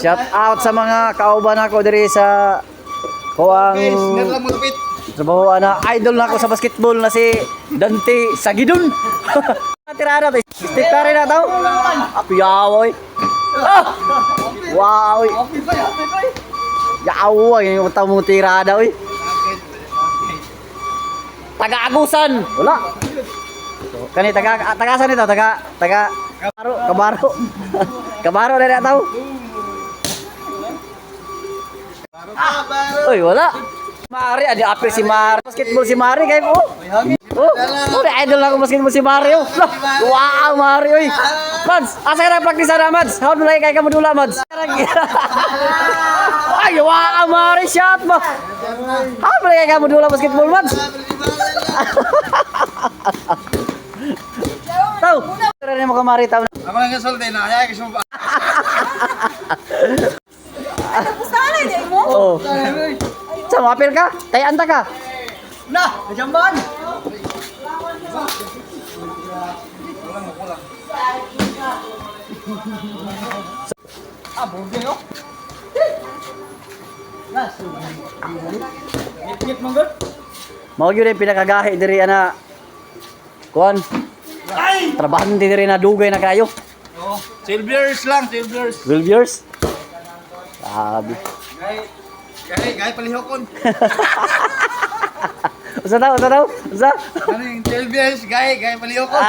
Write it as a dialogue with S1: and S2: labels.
S1: Shout out sa mga kauban ako diri sa kuang trabaho na idol na ako sa basketball na si Dante Sagidon. Tirada to. Stick ka rin na tao. Apiyaw oy. Ah! Wow. Yaw yung tao mo tirada oy. Taga-Agusan. Wala. Kani tagasan ito, Kabaro. Kabaro na tao. Uy, wala. Mari, ada apel si Mari. Basketball si Mari kayo po. Oh, idol ako basketball si Mario. Wow, Mario. Uy. Mads, asa ka na practice na, Mads? How mulai kayo kamu dula, Mads? Ay, wow, Mari, shot mo. How mulai kayo kamu dula basketball, Mads? Tahu. Tara mo ka Mari tahu.
S2: Ako lang solde na, ay kasi mo.
S3: Sana di mo?
S1: Oh. Sama apel ka? Tayaan ta ka?
S2: Na, jamban. Ah, burger yo. Ngit manggod.
S1: Mao gyud ang pinakagahi diri ana. Kuan.
S2: Ay!
S1: Trabahan din diri na dugay na kayo.
S2: Oh, silvers lang, silvers.
S1: 12 years. Sabi.
S2: Gay palihokon.
S1: Usa daw?
S2: Ano yung silvers, gay palihokon.